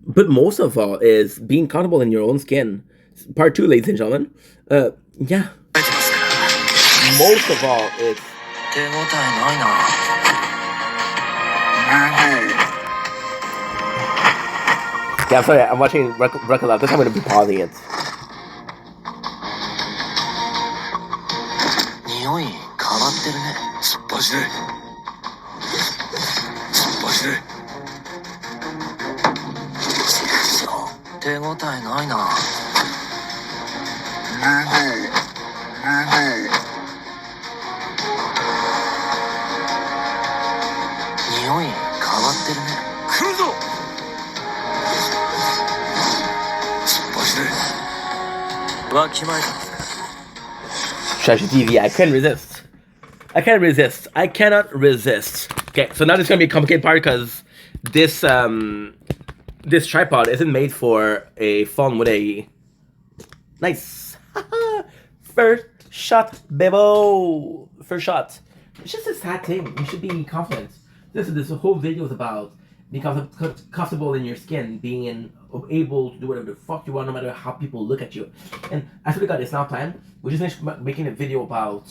But most of all is being comfortable in your own skin. Part two, ladies and gentlemen. Yeah. Most of all, it's yeah. I'm sorry. I'm watching Record Lab. This I'm gonna be pausing it. 匂い変わってるね。突っ走れ。突っ走れ。手応えないな。匂い変わってるね。来るぞ。突っ走れ。わきまえた。Strategy TV. I couldn't resist. I can't resist. I cannot resist. Okay, so now this is gonna be a complicated part because this tripod isn't made for a phone with a nice first shot, bebo. First shot. It's just a sad thing. You should be confident. This whole video is about being comfortable in your skin, being able to do whatever the fuck you want, no matter how people look at you. And I swear to God, it's not planned. We just finished making a video about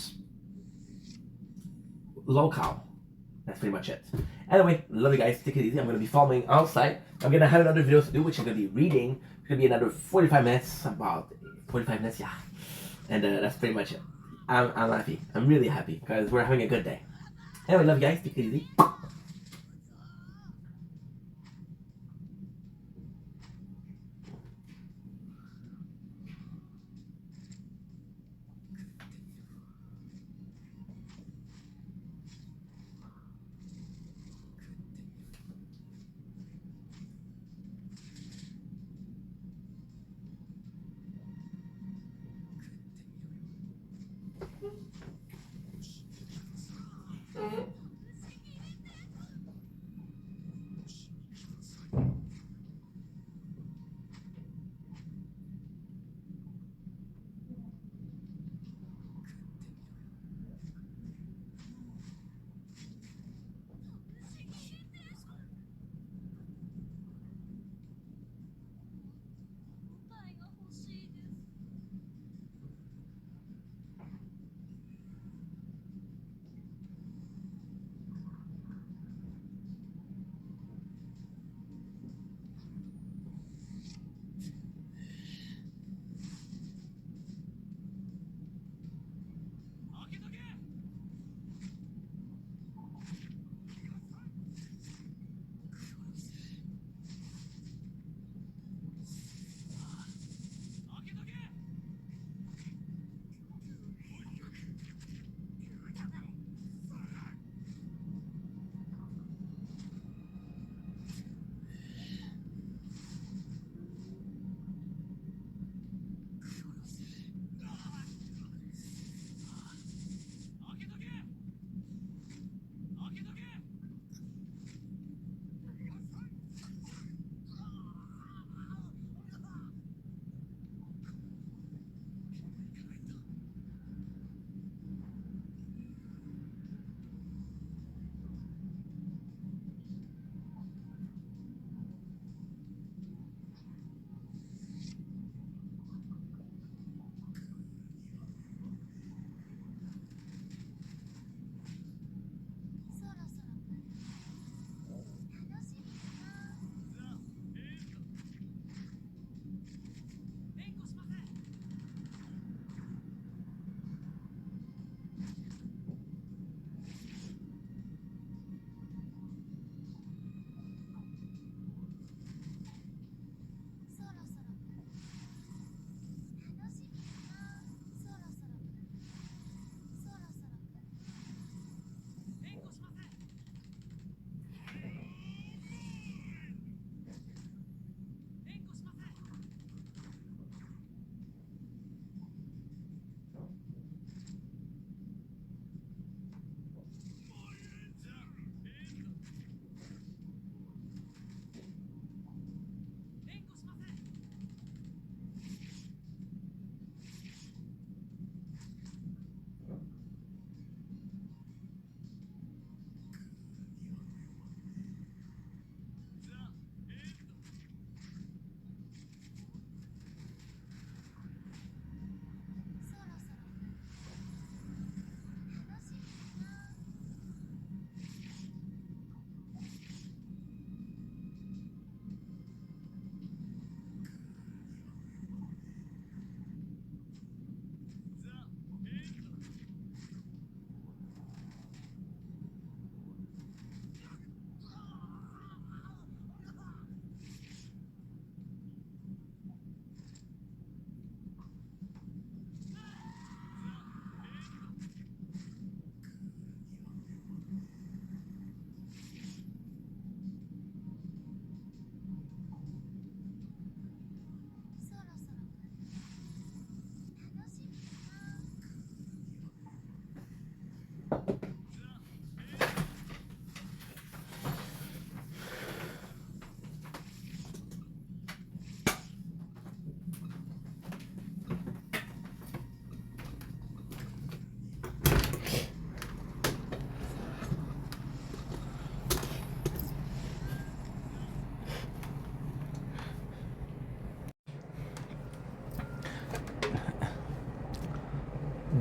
local. That's pretty much it. Anyway, love you guys. Take it easy. I'm going to be following outside. I'm going to have another video to do, which I'm going to be reading. It's going to be another 45 minutes, about 45 minutes, yeah. And that's pretty much it. I'm happy. I'm really happy because we're having a good day. Anyway, love you guys. Take it easy.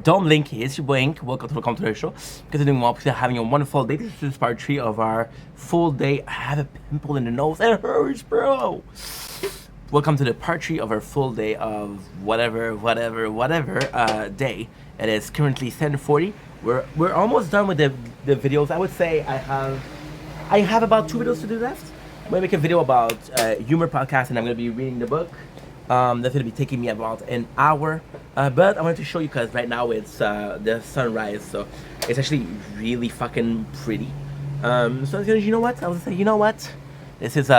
Don't blink, it's your blink. Welcome to the Commentary Show. Because you're doing well, because having a wonderful day. This is part 3 of our full day. I have a pimple in the nose and it hurts, bro. Welcome to the part 3 of our full day of whatever day. It is currently 10:40. We're almost done with the videos. I would say I have about 2 videos to do left. I'm gonna make a video about humor podcast, and I'm gonna be reading the book. That's gonna be taking me about an hour. But I wanted to show you because right now it's the sunrise, so it's actually really fucking pretty. So I was gonna, you know what? I was gonna say, you know what? This is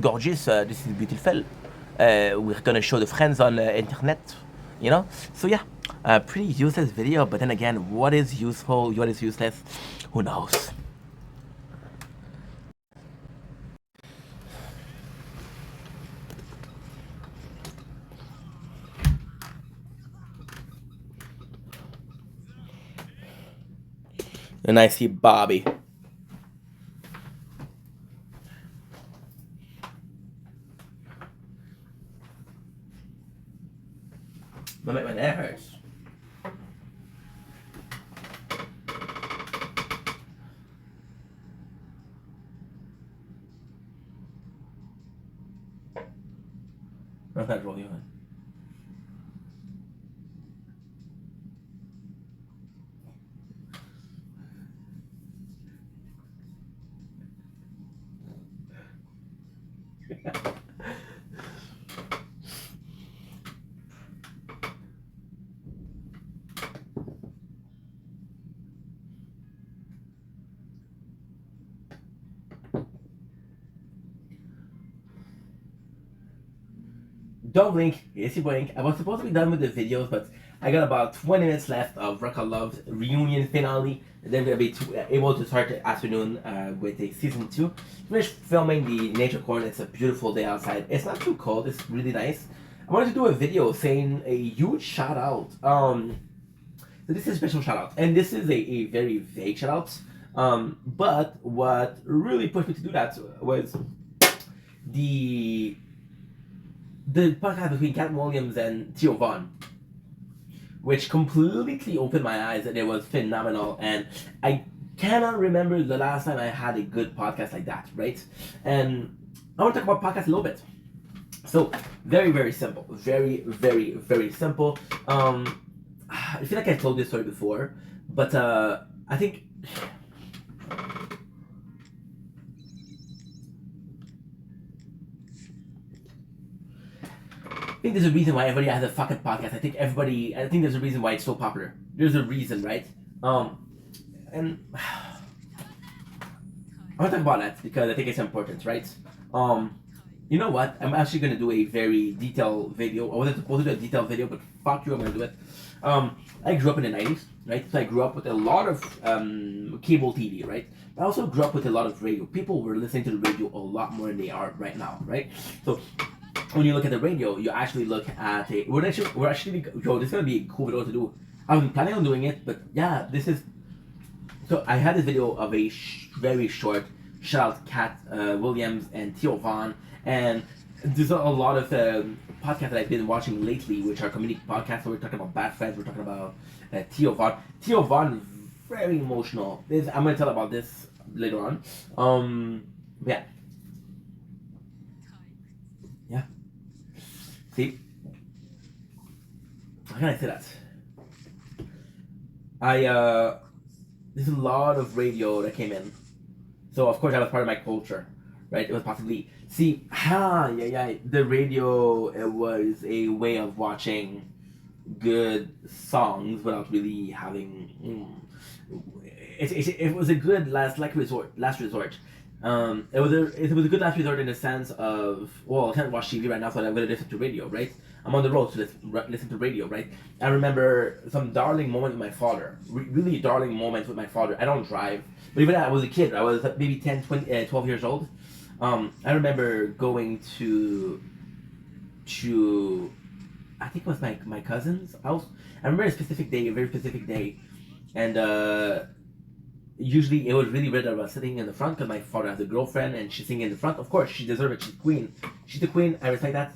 gorgeous. This is beautiful. We're gonna show the friends on internet, you know. So yeah, pretty useless video. But then again, what is useful? What is useless? Who knows? And I see Bobby. My neck hurts. I'm not rolling on. Don't blink, it's your blink. I was supposed to be done with the videos, but I got about 20 minutes left of Rock I Loved reunion finale. And then we're gonna be able to start the afternoon with a season 2. Finished filming the nature corn. It's a beautiful day outside. It's not too cold. It's really nice. I wanted to do a video saying a huge shout out. So this is a special shout out, and this is a very vague shout out. But what really pushed me to do that was the podcast between Cat Williams and Theo Von, which completely opened my eyes, and it was phenomenal. And I cannot remember the last time I had a good podcast like that, right? And I want to talk about podcasts a little bit. So very, very simple, very, very, very simple. I feel like I told this story before, but I think. I think there's a reason why everybody has a fucking podcast. I think there's a reason why it's so popular. There's a reason, right? And I want to talk about that because I think it's important, right? You know what? I'm actually gonna do a very detailed video. I wasn't supposed to do a detailed video, but fuck you, I'm gonna do it. I grew up in the 90s, right? So I grew up with a lot of cable TV, right? I also grew up with a lot of radio. People were listening to the radio a lot more than they are right now, right? So when you look at the radio, you actually look at a. We're actually yo. This is gonna be a cool video to do. I was planning on doing it, but yeah, this is. So I had this video of a very short shout out Cat Williams and Theo Von, and there's a lot of podcasts that I've been watching lately, which are community podcasts. So we're talking about Bad Friends. We're talking about Theo Von. Theo Von, very emotional. I'm gonna tell about this later on. Yeah. Yeah. See? How can I say that? There's a lot of radio that came in. So of course that was part of my culture, right? It was possibly the radio, it was a way of watching good songs without really having it was a good last resort. It was a good last resort in the sense of, well, I can't watch TV right now, so I'm gonna listen to radio, right? I'm on the road to listen to radio, right? I remember some darling moments with my father, really darling moments with my father. I don't drive, but even I was a kid. I was maybe 10, 20, 12 years old. I remember going to I think it was my cousin's house. I remember a very specific day, and usually it was really weird that I was sitting in the front because my father has a girlfriend and she's sitting in the front. Of course, she deserves it. She's queen. She's the queen. I respect that.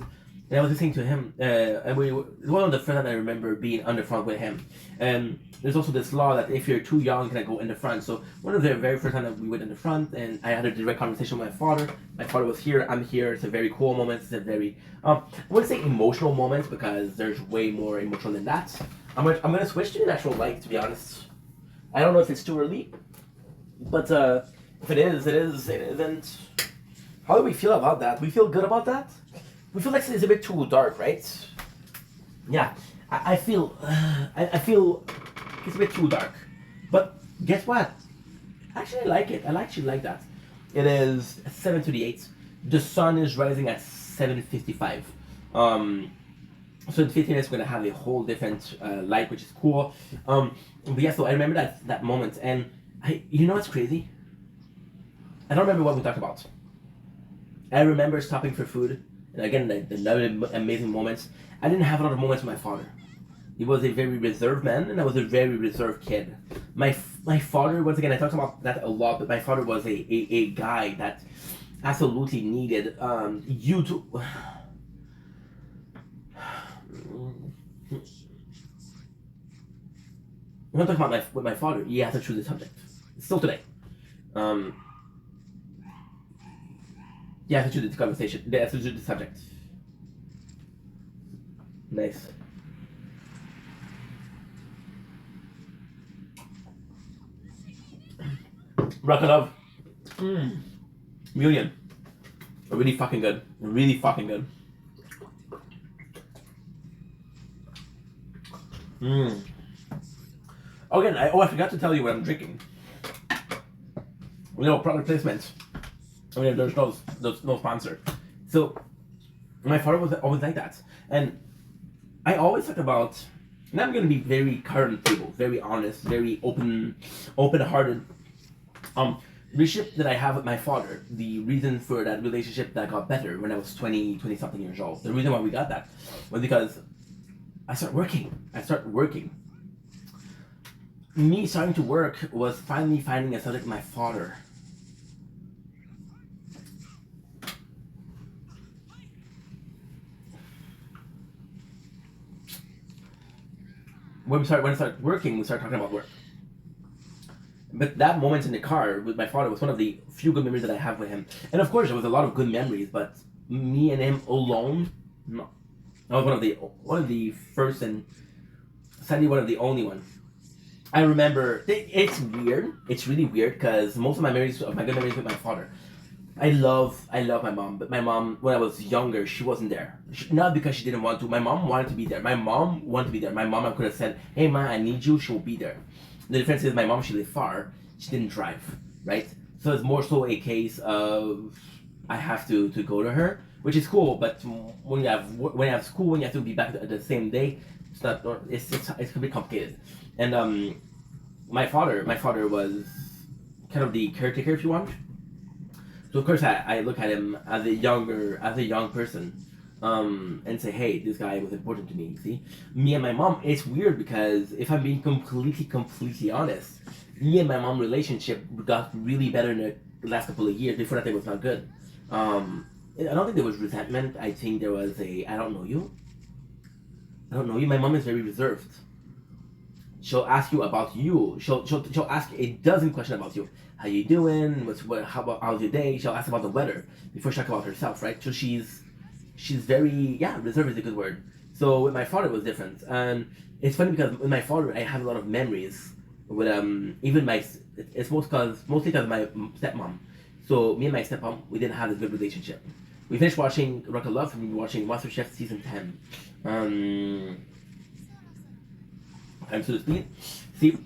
and I was listening to him, and one of the first time I remember being on the front with him. And there's also this law that if you're too young, you can go in the front. So one of the very first time that we went in the front, and I had a direct conversation with my father. My father was here, I'm here. It's a very cool moment. It's a very, I wouldn't say emotional moment because there's way more emotional than that. I'm gonna switch to the natural light, to be honest. I don't know if it's too early, but if it is, it is. It isn't. How do we feel about that? We feel good about that. We feel like it's a bit too dark, right? Yeah, I feel I feel it's a bit too dark. But guess what? Actually, I like it. I actually like that. It is 7:38. The sun is rising at 7:55. So in 15 minutes we're gonna have a whole different light, which is cool. But yeah, so I remember that moment, and you know what's crazy? I don't remember what we talked about. I remember stopping for food, and again, the amazing moments. I didn't have a lot of moments with my father. He was a very reserved man, and I was a very reserved kid. My father, once again, I talked about that a lot, but my father was a guy that absolutely needed you to. When I talk about with my father, he has to choose the subject. Still today. You have to choose the conversation. You have to choose the subject. Nice. Rocket Love. Million. Really fucking good. Really fucking good. Again, I forgot to tell you what I'm drinking. Product placement. There's no sponsor. So, my father was always like that. And I always talk about, and I'm going to be very current people, very honest, very open-hearted. Relationship that I have with my father, the reason for that relationship that got better when I was 20 something years old, the reason why we got that was because I started working. Me starting to work was finally finding a subject with my father. When I started working, we started talking about work. But that moment in the car with my father was one of the few good memories that I have with him. And of course, there was a lot of good memories, but me and him alone, no. I was one of the first and sadly one of the only one. I remember it's weird. It's really weird because most of my good memories with my father. I love my mom, but my mom, when I was younger, she wasn't there. Not because she didn't want to. My mom wanted to be there. My mom, I could have said, "Hey, ma, I need you." She will be there. The difference is my mom, she lived far. She didn't drive, right? So it's more so a case of I have to go to her, which is cool. But when you have school, when you have to be back the same day, it's a bit complicated. And my father was kind of the caretaker, if you want. So of course I look at him as a young person, and say, hey, this guy was important to me. You see, me and my mom, it's weird because if I'm being completely honest, me and my mom relationship got really better in the last couple of years. Before that, it was not good. I don't think there was resentment. I think there was I don't know you. My mom is very reserved. She'll ask you about you. She'll ask a dozen questions about you. How you doing? How's your day? She'll ask about the weather before she talks about herself, right? So she's very reserved is a good word. So with my father it was different, and it's funny because with my father I have a lot of memories with even my it's mostly because my stepmom. So me and my stepmom, we didn't have a good relationship. We finished watching Rock of Love and we were watching MasterChef season 10. I'm so speed. See,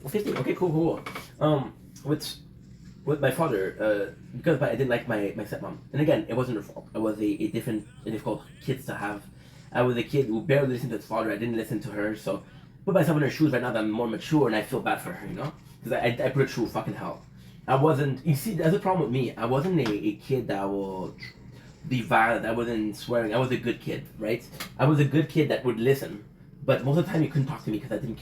15. Okay, cool. With my father, because I didn't like my stepmom, and again, it wasn't her fault. I was a difficult kid to have. I was a kid who barely listened to his father. I didn't listen to her, so put myself in her shoes right now that I'm more mature, and I feel bad for her, because I put her through fucking hell. I wasn't. You see, that's the problem with me. I wasn't a kid that will be violent. I wasn't swearing. I was a good kid, right? I was a good kid that would listen, but most of the time you couldn't talk to me because I didn't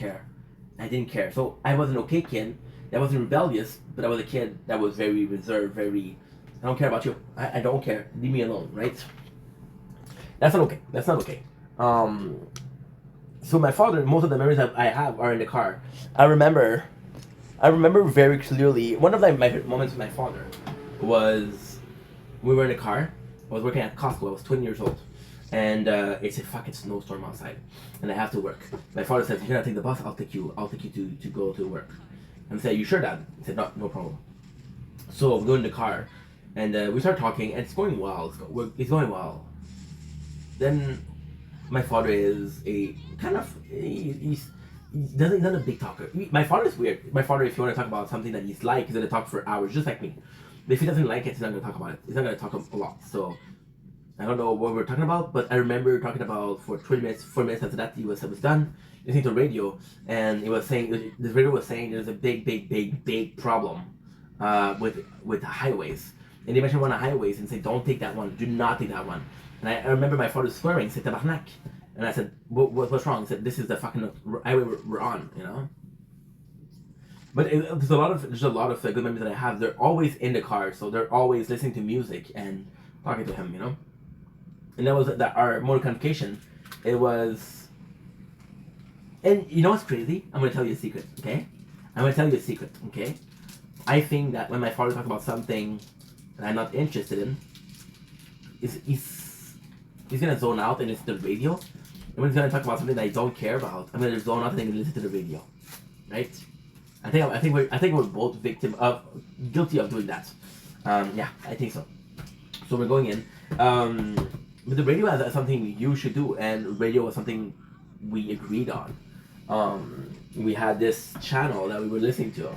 care. So I was an okay kid. I wasn't rebellious, but I was a kid that was very reserved, very I don't care about you. I don't care. Leave me alone, right? That's not okay. That's not okay. So my father, most of the memories I have are in the car. I remember very clearly, one of my moments with my father was, we were in a car. I was working at Costco. I was 20 years old. And it's a fucking snowstorm outside. And I have to work. My father says, "You're gonna take the bus, I'll take you to go to work." And I said, "You sure, Dad?" He said, No problem." So we go in the car, and we start talking, and it's going well. It's going well. Then my father is a kind of he's he's not a big talker. My father is weird. My father, if you want to talk about something that he's like, he's gonna talk for hours, just like me. But if he doesn't like it, he's not gonna talk about it. He's not gonna talk a lot. So I don't know what we're talking about, but I remember talking about for 20 minutes, 4 minutes after that, it was done, listening to radio, and it was saying, the radio was saying there's a big problem with highways. And they mentioned one of the highways and said, "Don't take that one, do not take that one." And I remember my father swearing, said, "Tabarnak." And I said, what's wrong? He said, "This is the fucking highway we're on, you know?" But there's a lot of good memories that I have. They're always in the car, so they're always listening to music and talking to him, you know? And that was our mode of communication. It was, and you know what's crazy? I'm gonna tell you a secret, okay? I'm gonna tell you a secret, okay? I think that when my father talks about something that I'm not interested in, he's gonna zone out and listen to the radio. And when he's gonna talk about something that I don't care about, I'm gonna zone out and listen to the radio, right? I think we're both guilty of doing that. Yeah, I think so. So we're going in. But the radio is something you should do, and radio was something we agreed on. We had this channel that we were listening to.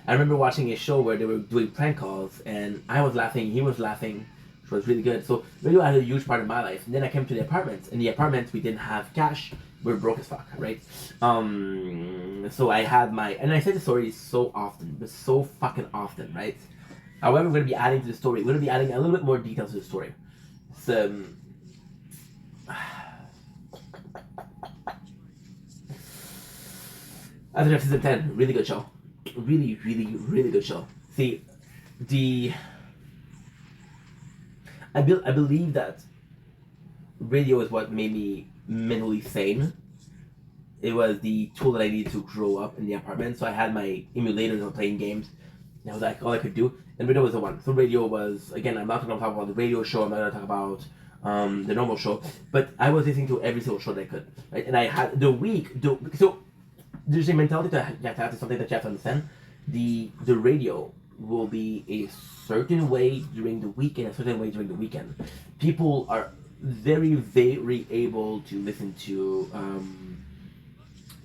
I remember watching a show where they were doing prank calls, and I was laughing, he was laughing, which was really good. So radio had a huge part of my life. And then I came to the apartment. In the apartment, we didn't have cash. We were broke as fuck, right? So I had and I say the story so often, but so fucking often, right? However, we're going to be adding to the story. We're going to be adding a little bit more details to the story. So, After season 10, really good show. Really good show. See, I believe that radio is what made me mentally sane. It was the tool that I needed to grow up in the apartment. So I had my emulators and playing games. That was like all I could do. And radio was the one. So radio was, again, I'm not going to talk about the radio show. I'm not going to talk about the normal show. But I was listening to every single show that I could. Right? And I had so there's a mentality that you have to have, something that you have to understand. The radio will be a certain way during the week and a certain way during the weekend. People are very able to listen to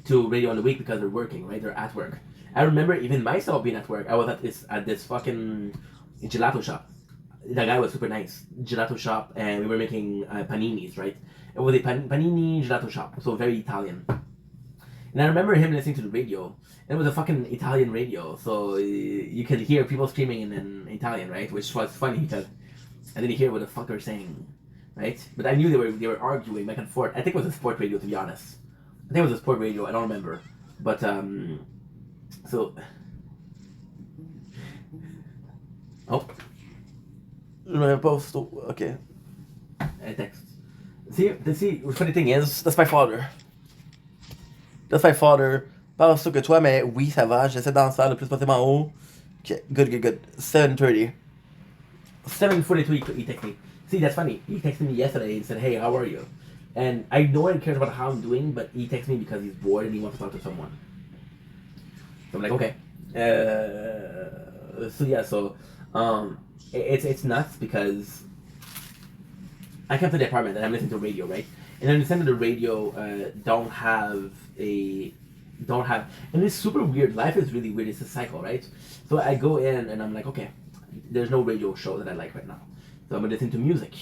radio on the week because they're working, right? They're at work. I remember even myself being at work. I was at this fucking gelato shop. The guy was super nice. Gelato shop, and we were making paninis, right? It was a panini gelato shop, so very Italian. And I remember him listening to the radio. And it was a fucking Italian radio, so you could hear people screaming in Italian, right? Which was funny because I didn't hear what the fuck they were saying, right? But I knew they were arguing back and forth. I think it was a sport radio, to be honest. I think it was a sport radio. I don't remember, but so. Oh. Okay. I text. See, the funny thing is, that's my father. That's my father. Pas sûr que toi, mais oui, ça va. J'essaie d'en faire le plus possible en haut. Okay, good. 7:30. 7:42, he texted me. See, that's funny. He texted me yesterday and said, "Hey, how are you?" And I know he cares about how I'm doing, but he texts me because he's bored and he wants to talk to someone. So I'm like, okay. It's nuts because I come to the apartment and I'm listening to radio, right? And I understand that the radio don't have, and it's super weird. Life is really weird. It's a cycle, right? So I go in and I'm like, okay, there's no radio show that I like right now. So I'm gonna listen to music.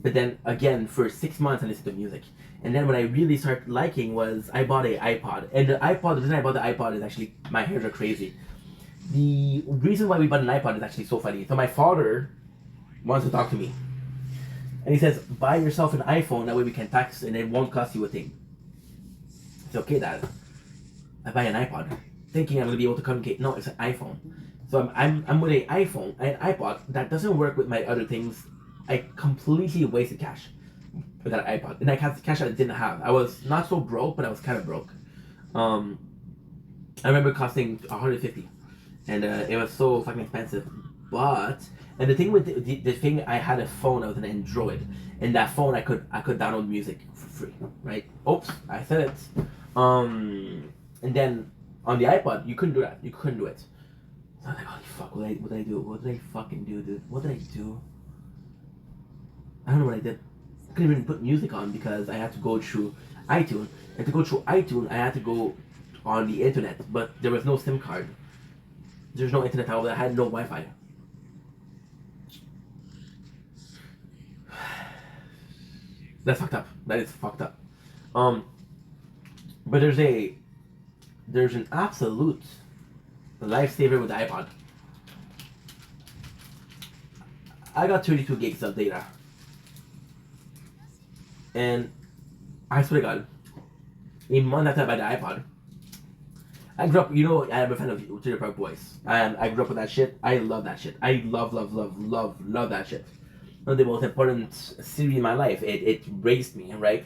But then again, for 6 months I listened to music. And then when I really started liking was, I bought an iPod. And the reason I bought the iPod is actually, my hairs are crazy. The reason why we bought an iPod is actually so funny. So my father wants to talk to me. And he says, buy yourself an iPhone, that way we can text and it won't cost you a thing. It's okay, Dad. I buy an iPod, thinking I'm going to be able to communicate. No, it's an iPhone. So I'm with an iPod that doesn't work with my other things. I completely wasted cash with that iPod, and I had cash I didn't have. I was not so broke, but I was kind of broke. Um, I remember it costing 150, and it was so fucking expensive. But and the thing with the thing, I had a phone that was an Android, and that phone I could download music for free, right? Oops, I said it. And then on the iPod, you couldn't do that. You couldn't do it. So I was like, holy fuck, what did I do? What did I fucking do, dude? What did I do? I don't know what I did. I couldn't even put music on because I had to go through iTunes. And to go through iTunes, I had to go on the internet, but there was no SIM card. There's no internet out there. I had no Wi-Fi. That's fucked up. That is fucked up. But there's an absolute lifesaver with the iPod. I got 32 gigs of data, and I swear to God, a month after I buy the iPod, I grew up. I'm a fan of Trailer Park Boys, and I grew up with that shit. I love that shit. I love that shit. One of the most important series in my life. It raised me, right?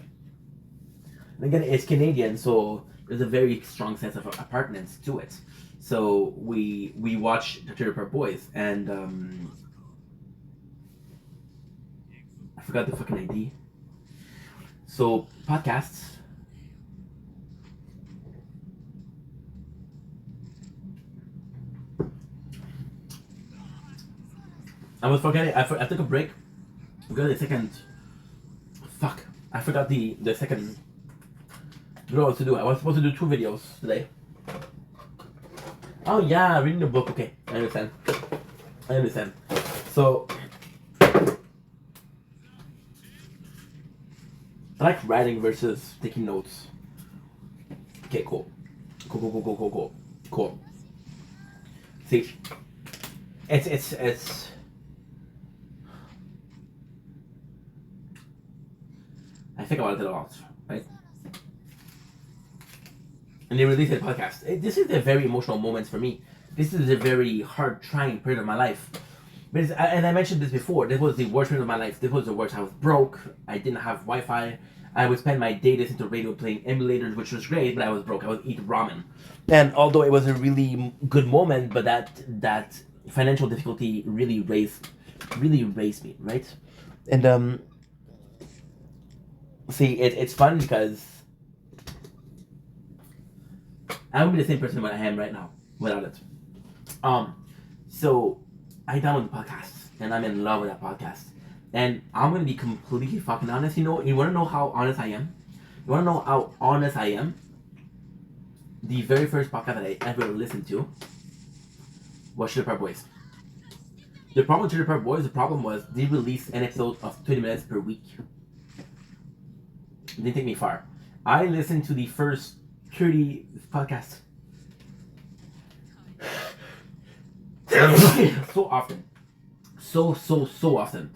And again, it's Canadian, so there's a very strong sense of apartness to it. So we watch the Trailer Park Boys, and I forgot the fucking ID. So podcasts. I was forgetting. I took a break. We got the second. Fuck. I forgot the second. What I was to do. I was supposed to do 2 videos today. Oh yeah, reading the book. Okay, I understand. So I like writing versus taking notes. Okay, cool. Cool. See, it's. I think about it a lot, right? And they released a podcast. This is a very emotional moment for me. This is a very hard, trying period of my life. And I mentioned this before. This was the worst period of my life. This was the worst. I was broke. I didn't have Wi-Fi. I would spend my day listening to radio, playing emulators, which was great. But I was broke. I would eat ramen. And although it was a really good moment, but that financial difficulty really raised me, right? And see, it's fun because I won't be the same person that I am right now without it. So I downloaded the podcast and I'm in love with that podcast. And I'm gonna be completely fucking honest. You wanna know how honest I am? You wanna know how honest I am? The very first podcast that I ever listened to was Trailer Park Boys. The problem with Trailer Park Boys, the problem was they released an episode of 20 minutes per week. It didn't take me far. I listened to the first 30 podcasts so often. So often.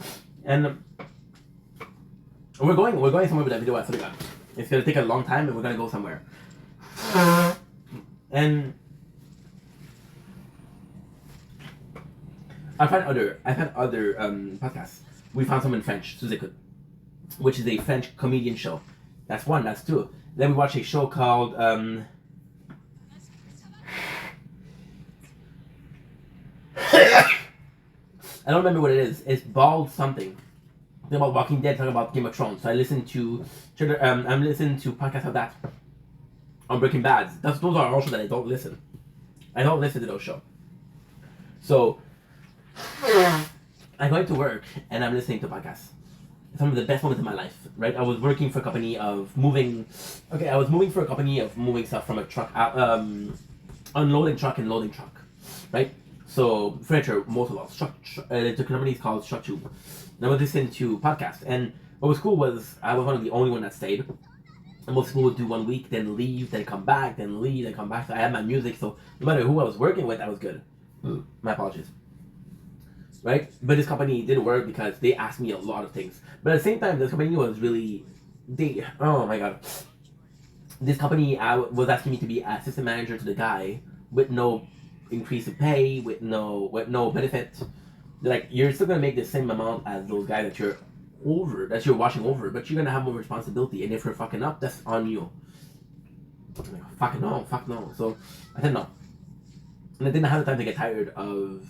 And we're going somewhere with that video. I swear to God. It's gonna take a long time and we're gonna go somewhere. And I've had other podcasts. We found some in French, Suzécoute, which is a French comedian show. That's one. That's 2. Then we watched a show called I don't remember what it is. It's Bald something. Talking about Walking Dead, talking about Game of Thrones. So I listened to I'm listening to podcasts of that. On Breaking Bad. Those are also that I don't listen. I don't listen to those shows. So I'm going to work and I'm listening to podcasts. Some of the best moments in my life, right? I was working for a company of moving. Okay, I was moving for a company of moving stuff from a truck, unloading truck and loading truck, right? So furniture, most of us. The company is called Truck Tube. And I was listening to podcasts, and what was cool was I was one of the only one that stayed. And most people would do 1 week, then leave, then come back, then leave, then come back. So I had my music, so no matter who I was working with, I was good. My apologies. Right? But this company didn't work because they asked me a lot of things. But at the same time, this company was really... oh my god. This company was asking me to be assistant manager to the guy with no increase in pay, with no benefit. Like you're still gonna make the same amount as those guys that you're watching over, but you're gonna have more responsibility. And if you're fucking up, that's on you. Fuck no. So I said no, and I didn't have the time to get tired of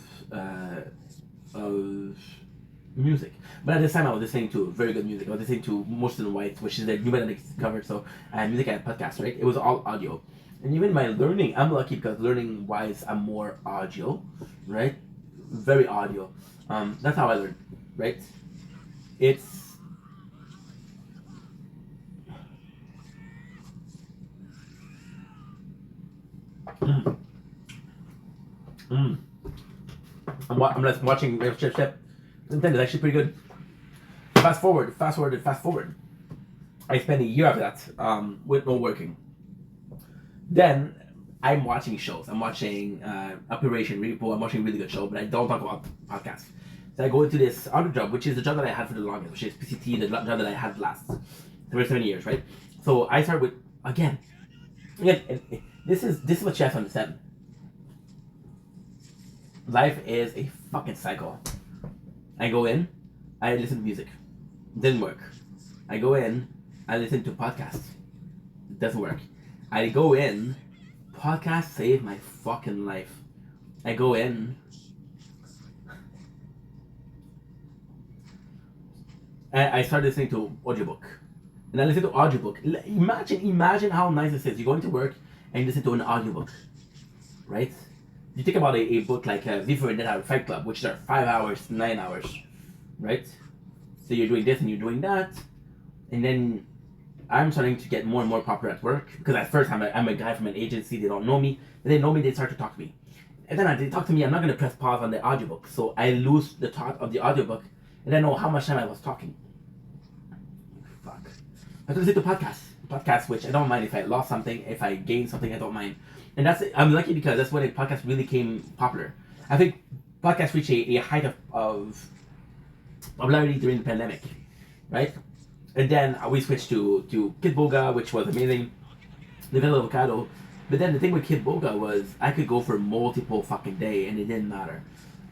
music. But at this time, I was listening to very good music. I was listening to Most in White, which is the new band that covered. So I had music and podcast, right? It was all audio. And even my learning, I'm lucky because learning wise, I'm more audio, right? Very audio. That's how I learn, right? It's mm, mm. I'm just watching Chip. Sometimes it's actually pretty good. Fast forward. I spent a year after that with no working. Then I'm watching shows. I'm watching Operation Repo. I'm watching a really good show, but I don't talk about podcasts. So I go into this other job, which is the job that I had for the longest, which is PCT, the job that I had last 7 years, right? So I start with again. This is what you have to understand. Life is a fucking cycle. I go in, I listen to music. Didn't work. I go in, I listen to podcasts. It doesn't work. I go in, podcasts save my fucking life. I go in, I start listening to audiobook. And I listen to audiobook. Imagine how nice this is. You go into work and you listen to an audiobook, right? You think about a book like V for Vendetta, Fight Club, which are 5 hours, 9 hours, right? So you're doing this and you're doing that, and then I'm starting to get more and more popular at work because at first I'm a guy from an agency. They don't know me. When they know me, they start to talk to me, and then they talk to me. I'm not gonna press pause on the audiobook, so I lose the thought of the audiobook, and I know how much time I was talking. Fuck. I could listen to podcasts, which I don't mind if I lost something, if I gained something, I don't mind. And I'm lucky because that's when a podcast really came popular. I think podcasts reached a height of popularity during the pandemic, right? And then we switched to Kid Boga, which was amazing. The Villa Avocado. But then the thing with Kid Boga was I could go for multiple fucking day and it didn't matter.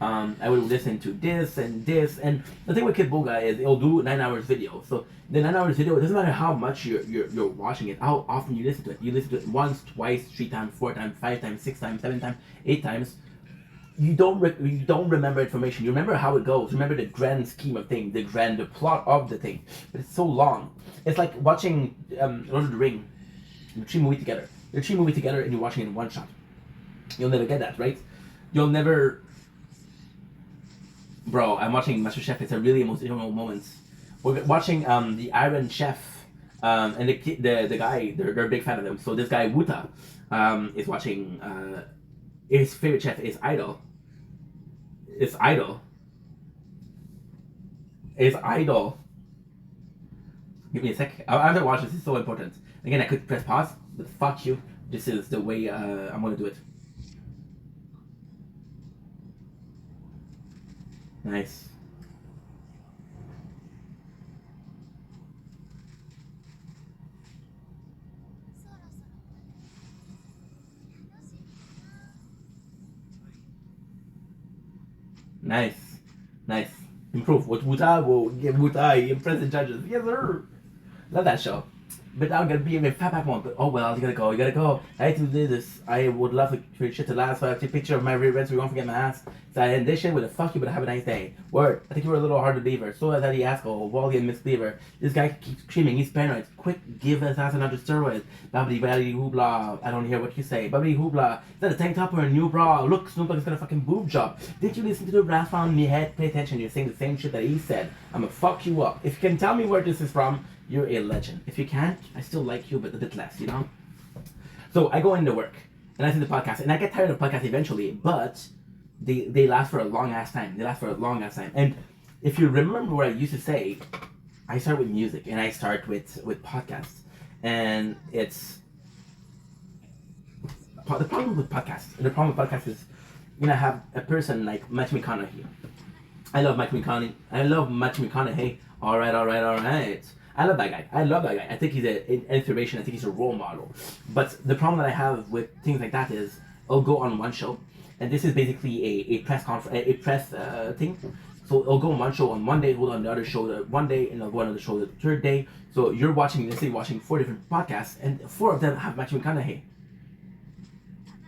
I would listen to this, and the thing with Kid Boga is it'll do 9 hours video. So the 9 hours video, it doesn't matter how much you're watching it, how often you listen to it. You listen to it once, twice, 3 times, 4 times, 5 times, 6 times, 7 times, 8 times. You don't remember information. You remember how it goes. Remember the grand scheme of things, the plot of the thing. But it's so long. It's like watching Lord of the Ring, the 3 movies together. The 3 movies together, and you're watching it in one shot. You'll never get that, right? You'll never. Bro, I'm watching MasterChef. It's a really emotional moment. We're watching the Iron Chef, and the guy. They're a big fan of him. So this guy Wuta is watching. His favorite chef is Idol. It's Idol. It's Idol. Give me a sec. I have to watch this. It's so important. Again, I could press pause, but fuck you. This is the way I'm gonna do it. Nice. Nice. Nice. Improve. What Wuta will give Wuta impress the judges. Yes, sir. Love that show. But I'm gonna be in a fat back one. But oh well, you gotta go. I hate to do this. I would love for shit to last. So I take a picture of my rear ends. We won't forget my ass. So I end this shit with a fuck you, but have a nice day. Word. I think you were a little hard to believer. So is Eddie Asshole, Wally and Miss Cleaver. This guy keeps screaming. He's paranoid. Quick, give his ass another steroid. Babbity babbity hoobla. I don't hear what you say. Babbity hoobla. Is that a tank top or a new bra? Look, Snoop Dogg's got a fucking boob job. Did you listen to the brass on me head? Pay attention. You're saying the same shit that he said. I'm gonna fuck you up. If you can tell me where this is from, you're a legend. If you can't, I still like you, but a bit less, you know? So I go into work, and I listen to podcasts, and I get tired of podcasts eventually, but they last for a long ass time. And if you remember what I used to say, I start with music, and I start with podcasts. And it's... The problem with podcasts is, you know, have a person like Matthew McConaughey. I love Matthew McConaughey. All right. I love that guy. I think he's an inspiration. I think he's a role model. But the problem that I have with things like that is I'll go on one show and this is basically a press conference, a press thing. So it'll go on one show on one day, hold on the other show one day, and it'll go on another show the third day. So you're watching, let's say, watching 4 different podcasts, and 4 of them have Matthew McConaughey.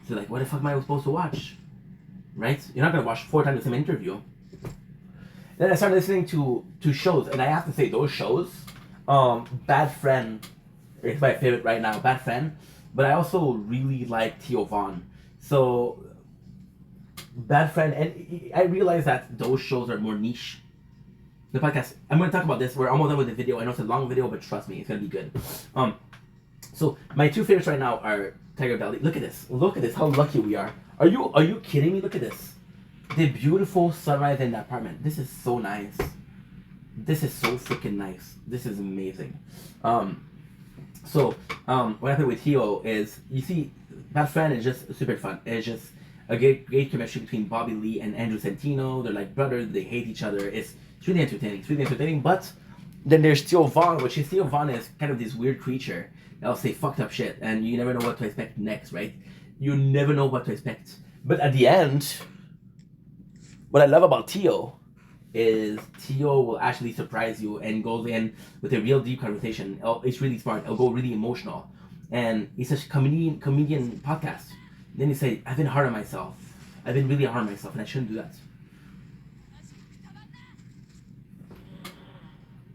So like, what the fuck am I supposed to watch? Right? You're not gonna watch 4 times the same interview. Then I started listening to shows, and I have to say those shows, Bad Friend is my favorite right now, Bad Friend. But I also really like Theo Vaughn. So Bad Friend, and I realize that those shows are more niche. The podcast, I'm going to talk about this. We're almost done with the video. I know it's a long video, but trust me, it's going to be good. So my 2 favorites right now are Tiger Belly. Look at this. Look at this. How lucky we are. Are you kidding me? Look at this. The beautiful sunrise in the apartment. This is so nice. This is so freaking nice. This is amazing. So what happened with Theo is, you see, Bad Friend is just super fun. It's just a great chemistry between Bobby Lee and Andrew Santino. They're like brothers. They hate each other. It's really entertaining. It's really entertaining. But then there's Theo Vaughn, which is, Theo Vaughn is kind of this weird creature that'll say fucked up shit, and you never know what to expect next, right? You never know what to expect. But at the end, what I love about Theo is Theo will actually surprise you and goes in with a real deep conversation. It's really smart. It'll go really emotional. And it's a comedian podcast. Then he say, I've been hard on myself. I've been really hard on myself, and I shouldn't do that.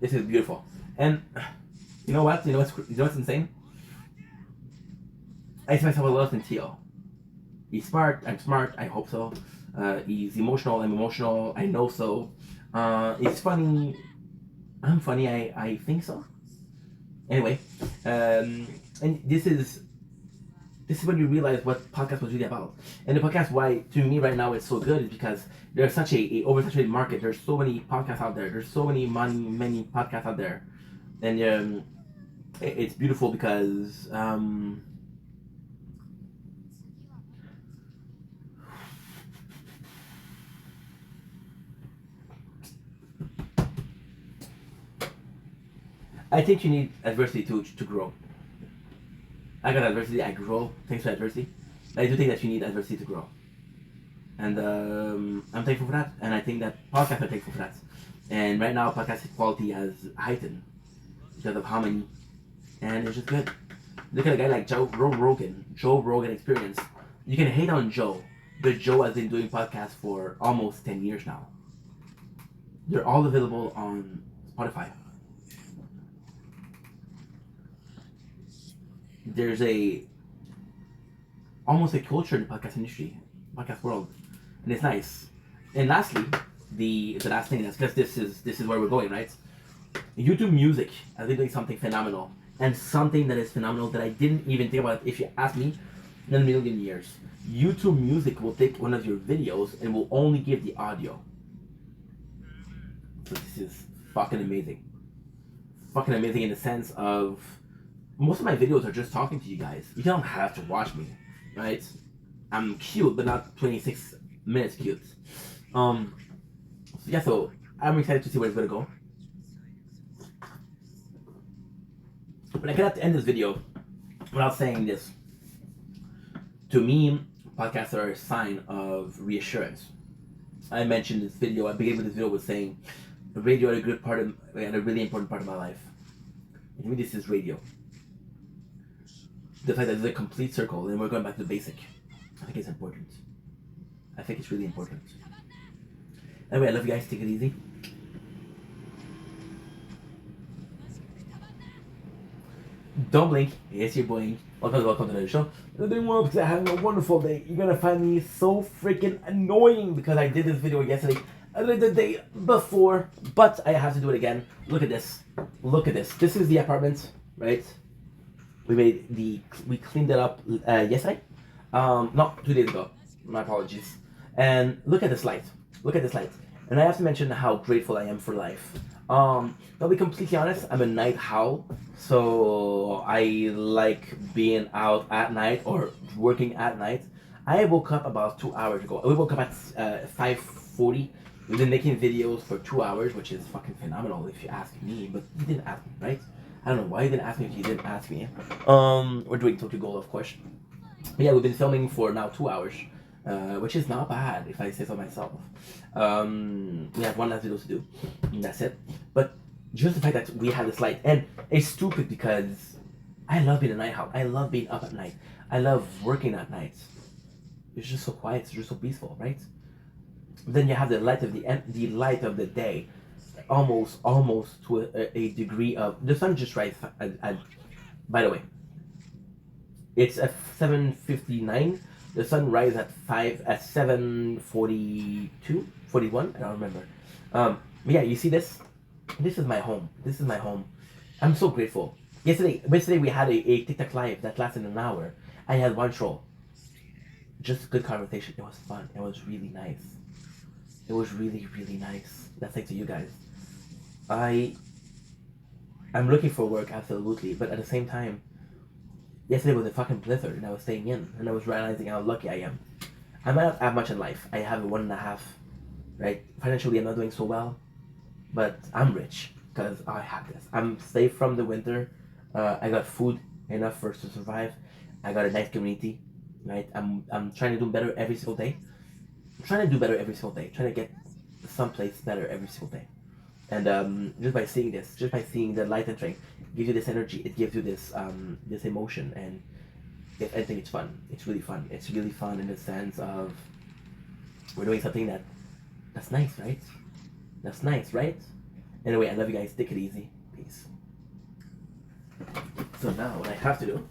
This is beautiful. And you know what? You know what's insane? I see myself a lot in Theo. He's smart. I'm smart. I hope so. He's emotional. I'm emotional. I know so. He's funny. I'm funny. I think so. Anyway, and this is when you realize what podcast was really about. And the podcast, why to me right now it's so good, is because there's such a oversaturated market. There's so many podcasts out there. There's so many podcasts out there, and it's beautiful because I think you need adversity to grow. I got adversity, I grow thanks to adversity. I do think that you need adversity to grow. And I'm thankful for that. And I think that podcasts are thankful for that. And right now, podcast quality has heightened because of how many. And it's just good. Look at a guy like Joe Rogan Experience. You can hate on Joe, but Joe has been doing podcasts for almost 10 years now. They're all available on Spotify. There's almost a culture in the podcast industry, podcast world, and it's nice. And lastly, the last thing, that's because this is where we're going, right? YouTube Music has been doing something phenomenal, and something that is phenomenal that I didn't even think about, if you ask me, in a million years. YouTube Music will take one of your videos and will only give the audio. So this is fucking amazing. Fucking amazing in the sense of, most of my videos are just talking to you guys. You don't have to watch me, right? I'm cute, but not 26 minutes cute. So I'm excited to see where it's gonna go. But I cannot end this video without saying this. To me, podcasts are a sign of reassurance. I mentioned this video, I began with this video with saying, radio had a really important part of my life. And to me, this is radio. The fact that it's a complete circle and we're going back to the basic. I think it's important. I think it's really important. Anyway, I love you guys. Take it easy. Don't blink. Yes, you're blink. Welcome to the show. You're doing well because I'm having a wonderful day. You're gonna find me so freaking annoying because I did this video yesterday. I did the day before, but I have to do it again. Look at this. Look at this. This is the apartment, right? We cleaned it up yesterday. No, 2 days ago. My apologies. And look at this light. Look at this light. And I have to mention how grateful I am for life. I'll be completely honest, I'm a night owl. So I like being out at night or working at night. I woke up about 2 hours ago. We woke up at 5:40. We've been making videos for 2 hours, which is fucking phenomenal if you ask me. But you didn't ask me, right? I don't know why you didn't ask me if you didn't ask me. We're doing Tokyo Ghoul, of course. But yeah, we've been filming for now 2 hours. which is not bad if I say so myself. We have one last video to do, and that's it. But just the fact that we have this light, and it's stupid because I love being a night owl. I love being up at night. I love working at night. It's just so quiet. It's just so peaceful, right? Then you have the light of the light of the day, almost to a degree of the sun just right. By the way, it's at 7:59. The sun rises at 7:42, 41. I don't remember. But yeah, you see this? This is my home. This is my home. I'm so grateful. Yesterday we had a TikTok live that lasted an hour. I had one troll. Just good conversation. It was fun. It was really nice. It was really nice. That's thanks to you guys. I'm looking for work absolutely, but at the same time, yesterday was a fucking blizzard and I was staying in and I was realizing how lucky I am. I might not have much in life. I have a 1.5, right? Financially, I'm not doing so well, but I'm rich because I have this. I'm safe from the winter. I got food enough for us to survive. I got a nice community, right? I'm trying to do better every single day. I'm trying to do better every single day. Trying to get someplace better every single day. And just by seeing this, just by seeing the light entering, it gives you this energy. It gives you this emotion, and if anything, it's fun. It's really fun. It's really fun in the sense of we're doing something that's nice, right? That's nice, right? Anyway, I love you guys. Take it easy. Peace. So now, what I have to do.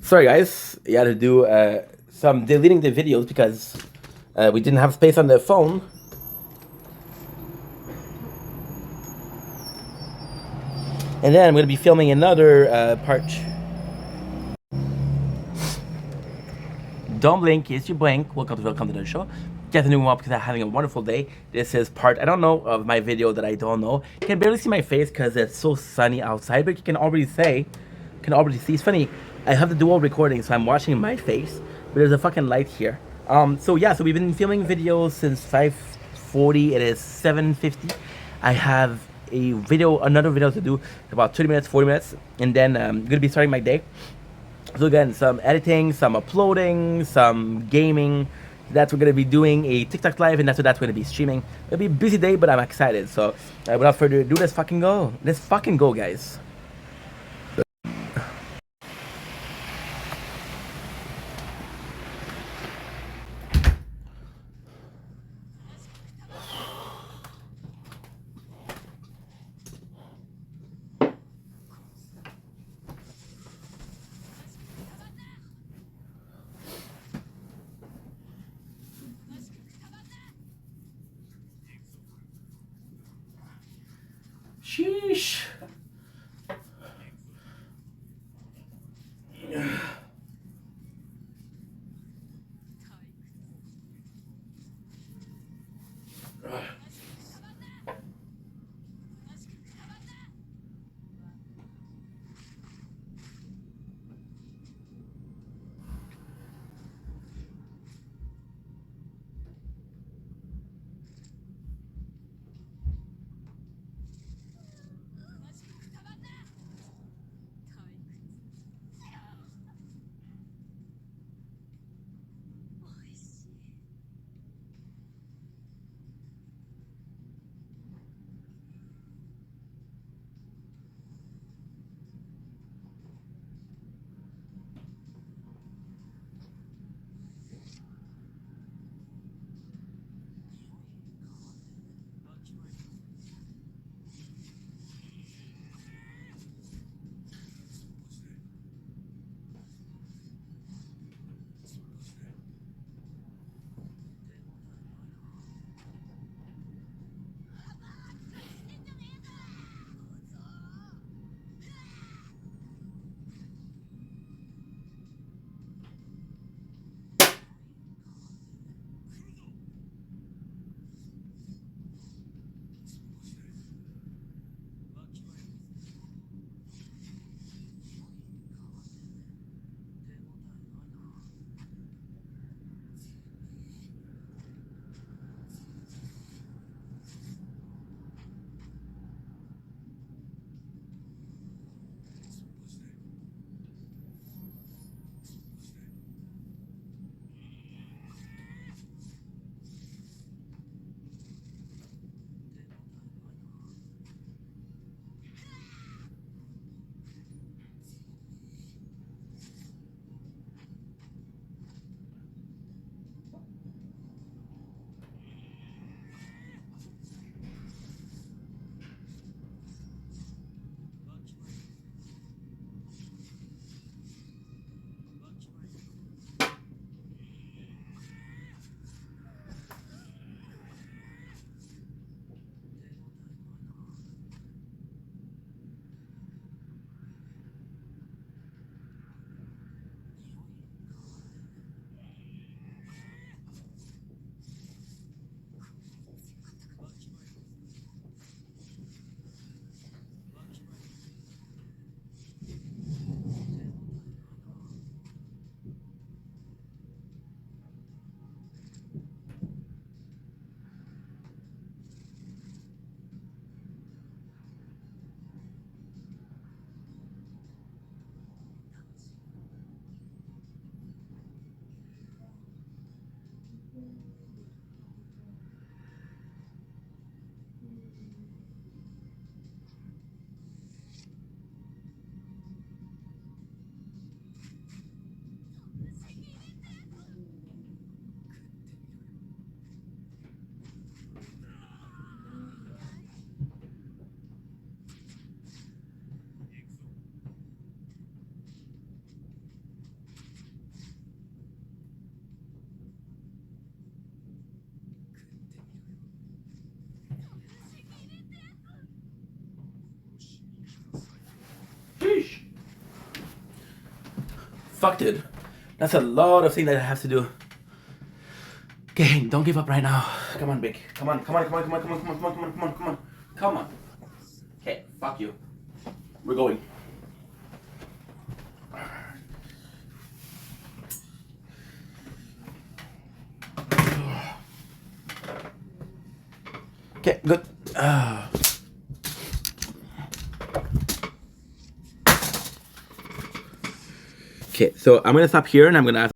Sorry, guys. You had to do some deleting the videos because we didn't have space on the phone. And then I'm going to be filming another part. Don't blink, it's your blink. Welcome to the show. Get a new one because I'm having a wonderful day. This is part, I don't know, of my video that I don't know. You can barely see my face because it's so sunny outside, but you can already see. It's funny, I have the dual recording, so I'm watching my face, but there's a fucking light here. So yeah, so we've been filming videos since 5:40. It is 7:50. I have another video to do, about 30 minutes, 40 minutes, and then I'm gonna be starting my day. So again, some editing, some uploading, some gaming. That's what we're gonna be doing a TikTok live, and that's what we're gonna be streaming. It'll be a busy day, but I'm excited. So without further ado, let's fucking go. Let's fucking go, guys. Sheesh. fuck, dude. That's a lot of things that I have to do. Okay, don't give up right now. Come on, big. Come on. Okay, fuck you. We're going. Okay, good. Okay, so I'm gonna stop here and I'm gonna ask